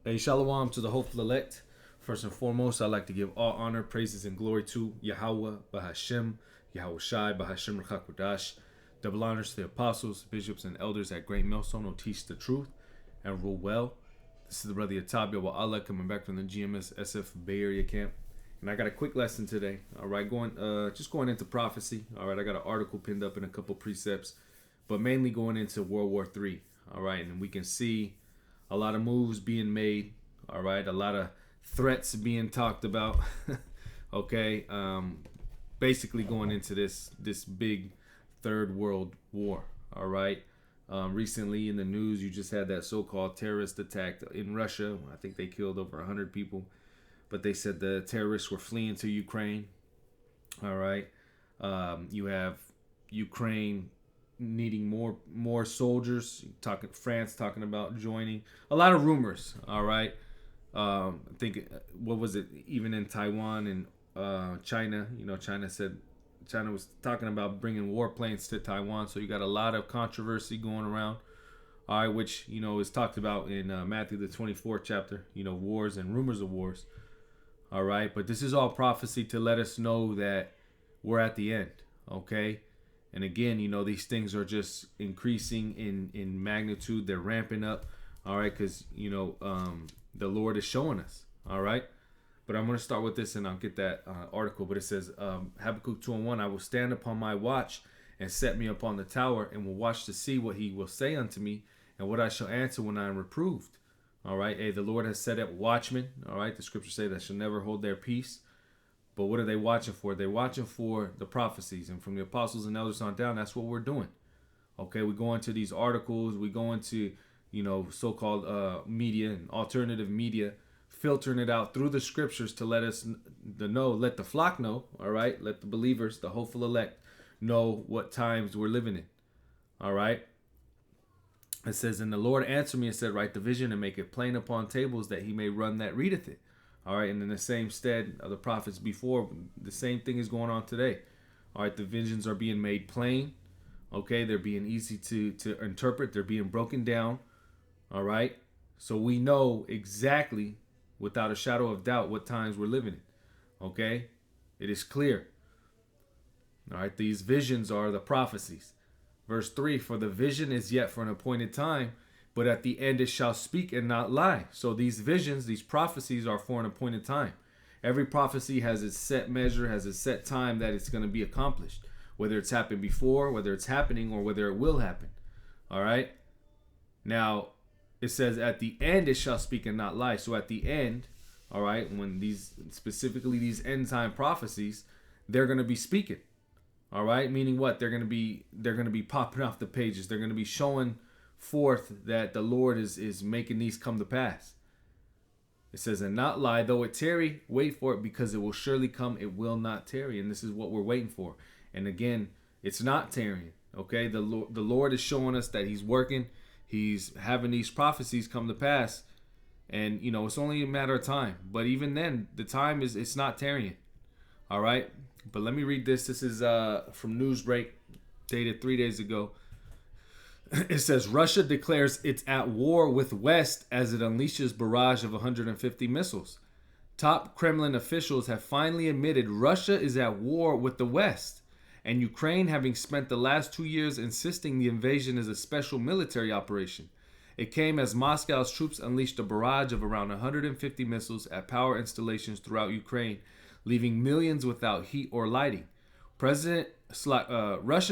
Hey, shalom to the hopeful elect. First and foremost, I'd like to give all honor, praises, and glory to Yahweh, Bahashem, Yahweh Shai, Bahashem Rakakwadash. Double honors to the apostles, bishops, and elders at Great Millstone who teach the truth and rule well. This is the brother Yatabia wa Allah coming back from the GMS SF Bay Area camp. And I got a quick lesson today. All right, going into prophecy. All right, I got an article pinned up in a couple precepts, but mainly going into World War III. All right, and we can see a lot of moves being made. All right, a lot of threats being talked about. Okay, basically going into this big third world war. All right. Recently in the news, you just had that so-called terrorist attack in Russia. I think they killed over 100 people, but they said the terrorists were fleeing to Ukraine. All right. You have Ukraine needing more soldiers. Talking France talking about joining. A lot of rumors. All right. I think what was it? Even in Taiwan and China, China was talking about bringing warplanes to Taiwan. So you got a lot of controversy going around. All right, which is talked about in Matthew the 24th chapter. Wars and rumors of wars. All right, but this is all prophecy to let us know that we're at the end. Okay. And again, these things are just increasing in magnitude. They're ramping up. All right, because the Lord is showing us. All right. But I'm going to start with this and I'll get that article. But it says, Habakkuk 2:1, I will stand upon my watch and set me upon the tower and will watch to see what he will say unto me and what I shall answer when I am reproved. All right. Hey, the Lord has set up watchmen. All right. The scriptures say that shall never hold their peace. But what are they watching for? They're watching for the prophecies. And from the apostles and elders on down, that's what we're doing. Okay. We go into these articles. We go into, so-called media and alternative media, filtering it out through the scriptures to let us let the flock know, all right? Let the believers, the hopeful elect, know what times we're living in, all right? It says, and the Lord answered me and said, write the vision and make it plain upon tables that he may run that readeth it, all right? And in the same stead of the prophets before, the same thing is going on today, all right? The visions are being made plain, okay? They're being easy to interpret. They're being broken down, all right? So we know exactly, without a shadow of doubt, what times we're living in. Okay? It is clear. All right, these visions are the prophecies. Verse 3, for the vision is yet for an appointed time, but at the end it shall speak and not lie. So these visions, these prophecies are for an appointed time. Every prophecy has its set measure, has its set time that it's going to be accomplished. Whether it's happened before, whether it's happening, or whether it will happen. All right? Now, it says at the end it shall speak and not lie. So at the end, all right, when these end time prophecies, they're going to be speaking. All right, meaning what? They're going to be popping off the pages. They're going to be showing forth that the Lord is making these come to pass. It says, and not lie, though it tarry, wait for it, because it will surely come, it will not tarry. And this is what we're waiting for. And again, it's not tarrying. Okay, the Lord is showing us that he's working. He's having these prophecies come to pass. And, it's only a matter of time. But even then, the time it's not tarrying. All right. But let me read this. This is from Newsbreak, dated 3 days ago. It says, Russia declares it's at war with West as it unleashes barrage of 150 missiles. Top Kremlin officials have finally admitted Russia is at war with the West. And Ukraine, having spent the last 2 years insisting the invasion is a special military operation. It came as Moscow's troops unleashed a barrage of around 150 missiles at power installations throughout Ukraine, leaving millions without heat or lighting. Russian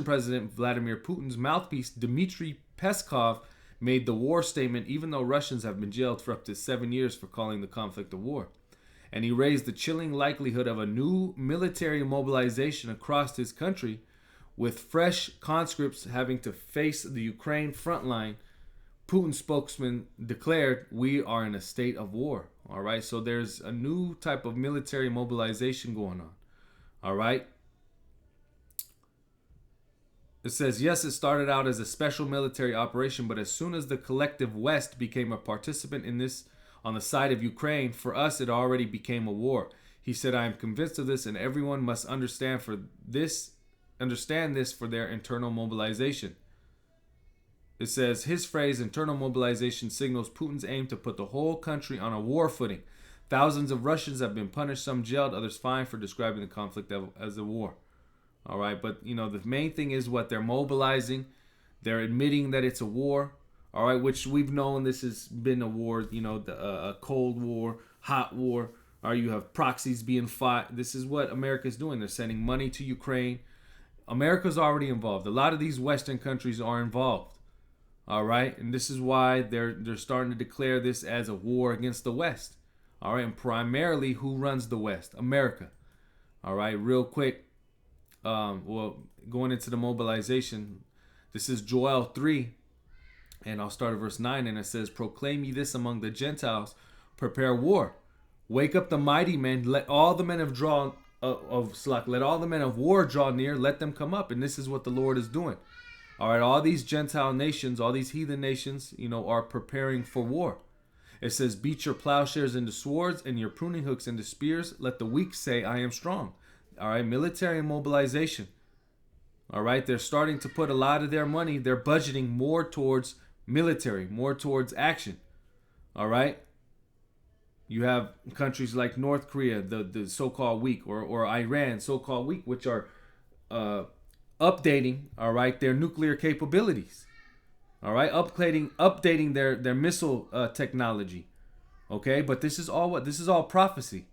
President Vladimir Putin's mouthpiece, Dmitry Peskov, made the war statement even though Russians have been jailed for up to 7 years for calling the conflict a war. And he raised the chilling likelihood of a new military mobilization across his country, with fresh conscripts having to face the Ukraine front line. Putin's spokesman declared, we are in a state of war. All right, so there's a new type of military mobilization going on. All right. It says, yes, it started out as a special military operation, but as soon as the collective West became a participant in this on the side of Ukraine, for us it already became a war. He said, I am convinced of this, and everyone must understand this for their internal mobilization. It says his phrase internal mobilization signals Putin's aim to put the whole country on a war footing. Thousands of Russians have been punished, some jailed, others fined for describing the conflict as a war. All right, but the main thing is what they're mobilizing. They're admitting that it's a war. All right, which we've known this has been a war. A Cold War, hot war. Or you have proxies being fought. This is what America's doing. They're sending money to Ukraine. America's already involved. A lot of these Western countries are involved. All right, and this is why they're starting to declare this as a war against the West. All right, and primarily who runs the West? America. All right, real quick. Going into the mobilization, this is Joel 3, and I'll start at verse 9, and it says, "Proclaim ye this among the Gentiles, prepare war. Wake up the mighty men, let all the men let all the men of war draw near, let them come up." And this is what the Lord is doing. All right, all these Gentile nations, all these heathen nations, are preparing for war. It says, "Beat your plowshares into swords and your pruning hooks into spears. Let the weak say, I am strong." All right, military mobilization. All right, they're starting to put a lot of their money, they're budgeting more towards military, more towards action. All right. You have countries like North Korea, the so-called weak, or Iran, so-called weak, which are updating, all right, their nuclear capabilities. All right, updating their missile technology. Okay, but this is all prophecy.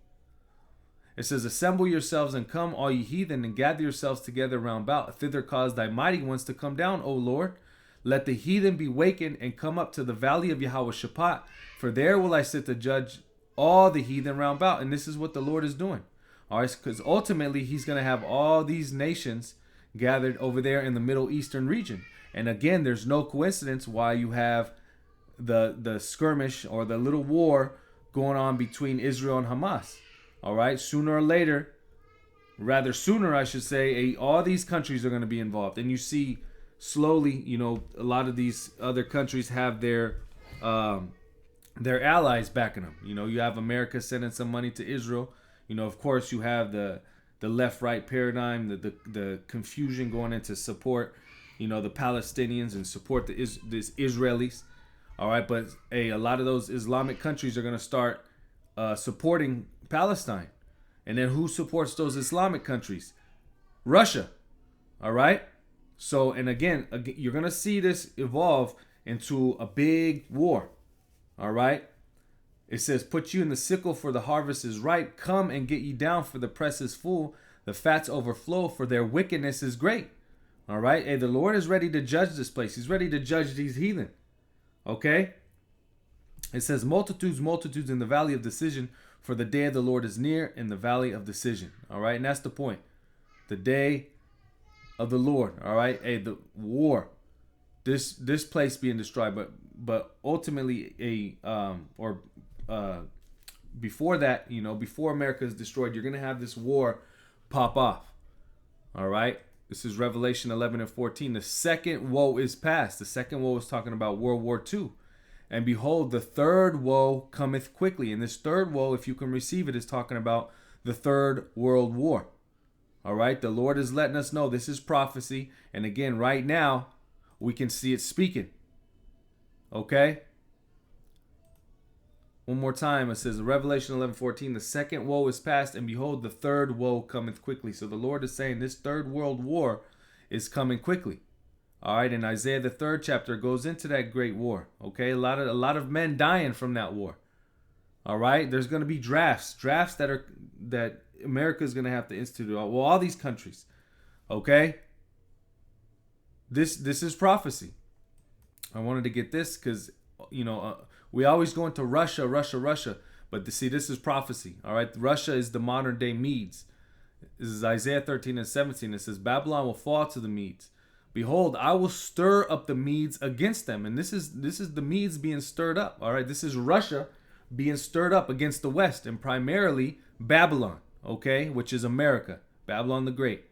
It says, "Assemble yourselves and come, all ye heathen, and gather yourselves together round about. Thither cause thy mighty ones to come down, O Lord. Let the heathen be wakened and come up to the valley of Yahweh Shaphat. For there will I sit to judge all the heathen round about." And this is what the Lord is doing. All right, because ultimately he's going to have all these nations gathered over there in the Middle Eastern region. And again, there's no coincidence why you have the skirmish or the little war going on between Israel and Hamas. All right, sooner I should say, all these countries are going to be involved. And you see slowly, a lot of these other countries have their allies backing them. You have America sending some money to Israel. Of course, you have the left-right paradigm, the confusion going into support, the Palestinians and support the Israelis. All right, but a lot of those Islamic countries are going to start supporting Palestine. And then who supports those Islamic countries? Russia. All right. So, and again, you're going to see this evolve into a big war. All right. It says, "Put you in the sickle, for the harvest is ripe. Come and get ye down, for the press is full. The fats overflow, for their wickedness is great." All right. Hey, the Lord is ready to judge this place. He's ready to judge these heathen. Okay. It says, "Multitudes, multitudes in the valley of decision, for the day of the Lord is near in the valley of decision." All right. And that's the point. The day of the Lord. All right. Hey, the war. This place being destroyed, but ultimately before that, before America is destroyed, you're going to have this war pop off. All right. This is Revelation 11 and 14. The second woe is past. The second woe is talking about World War II. "And behold, the third woe cometh quickly." And this third woe, if you can receive it, is talking about the Third World War. All right. The Lord is letting us know this is prophecy. And again, right now, we can see it speaking. Okay. One more time, it says Revelation 11:14, "The second woe is past, and behold, the third woe cometh quickly." So the Lord is saying this third world war is coming quickly. All right, and Isaiah the 3rd chapter goes into that great war. Okay, a lot of men dying from that war. All right, there's going to be drafts that America is going to have to institute. Well, all these countries. Okay, this is prophecy. I wanted to get this because we always go into Russia, but see, this is prophecy. All right, Russia is the modern day Medes. This is Isaiah 13 and 17. It says, "Babylon will fall to the Medes. Behold, I will stir up the Medes against them." And this is the Medes being stirred up. All right, this is Russia being stirred up against the West, and primarily Babylon, okay, which is America, Babylon the Great,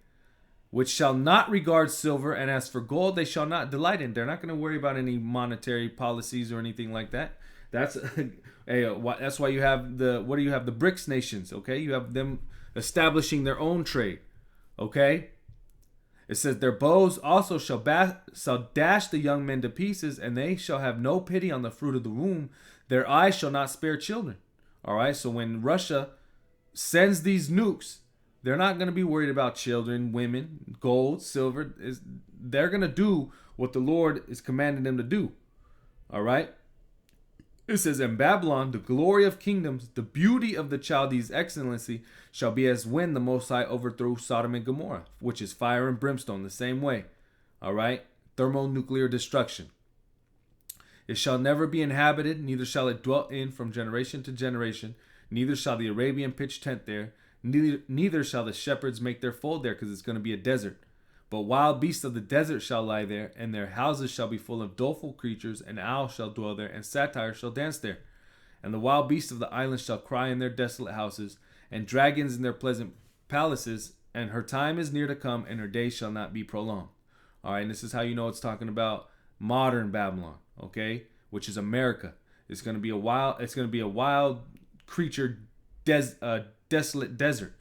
"which shall not regard silver, and as for gold, they shall not delight in." They're not going to worry about any monetary policies or anything like that. That's that's why you have the BRICS nations, okay? You have them establishing their own trade, okay? It says, their bows also shall dash the young men to pieces, and they shall have no pity on the fruit of the womb. Their eyes shall not spare children. All right, so when Russia sends these nukes, they're not going to be worried about children, women, gold, silver. They're going to do what the Lord is commanding them to do. All right. It says, in Babylon, the glory of kingdoms, the beauty of the Chaldees' excellency, shall be as when the Most High overthrew Sodom and Gomorrah, which is fire and brimstone, the same way. All right. Thermonuclear destruction. It shall never be inhabited, neither shall it dwell in from generation to generation. Neither shall the Arabian pitch tent there. Neither shall the shepherds make their fold there, because it's going to be a desert. But wild beasts of the desert shall lie there, and their houses shall be full of doleful creatures, and owls shall dwell there, and satyrs shall dance there. And the wild beasts of the islands shall cry in their desolate houses, and dragons in their pleasant palaces, and her time is near to come, and her days shall not be prolonged. All right, and this is how you know it's talking about modern Babylon, okay, which is America. It's going to be a wild creature, desolate desert.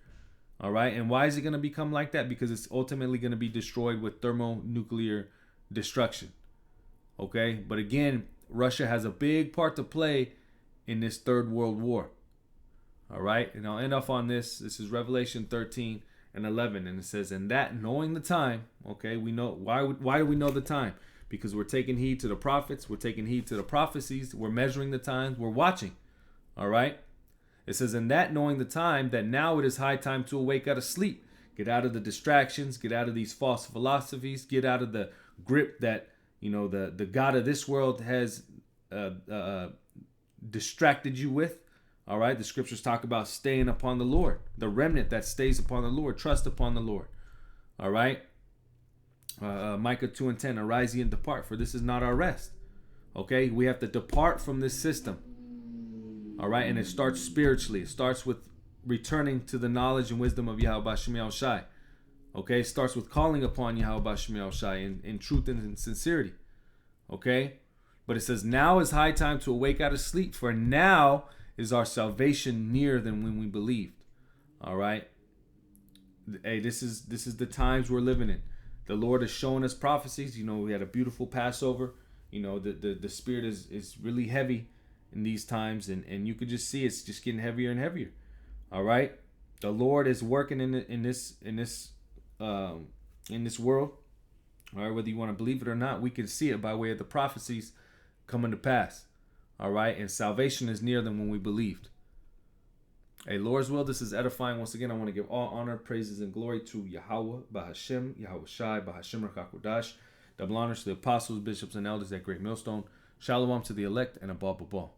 All right. And why is it going to become like that? Because it's ultimately going to be destroyed with thermonuclear destruction. Okay. But again, Russia has a big part to play in this third world war. All right. And I'll end off on this. This is Revelation 13 and 11. And it says, and that knowing the time. Okay. We know why do we know the time? Because we're taking heed to the prophets. We're taking heed to the prophecies. We're measuring the times. We're watching. All right. It says, in that knowing the time, that now it is high time to awake out of sleep. Get out of the distractions. Get out of these false philosophies. Get out of the grip that, the God of this world has distracted you with. All right. The scriptures talk about staying upon the Lord. The remnant that stays upon the Lord. Trust upon the Lord. All right. Micah 2 and 10. Arise ye and depart, for this is not our rest. Okay. We have to depart from this system. All right, and it starts spiritually. It starts with returning to the knowledge and wisdom of Yahweh B'Shem Yahweh Shai. Okay, it starts with calling upon Yahweh B'Shem Yahweh Shai in truth and in sincerity. Okay, but it says, now is high time to awake out of sleep, for now is our salvation nearer than when we believed. All right. Hey, this is the times we're living in. The Lord has shown us prophecies. We had a beautiful Passover. The spirit is really heavy in these times, and you could just see it's just getting heavier and heavier. All right, the Lord is working in this world. All right, whether you want to believe it or not, we can see it by way of the prophecies coming to pass. All right, and salvation is nearer than when we believed. Hey, Lord's will, this is edifying. Once again, I want to give all honor, praises, and glory to Yahweh B'Hashem, Yahweh Shai, B'Hashem Rakakodash. Double honors to the apostles, bishops, and elders at Great Millstone. Shalom to the elect, and above all.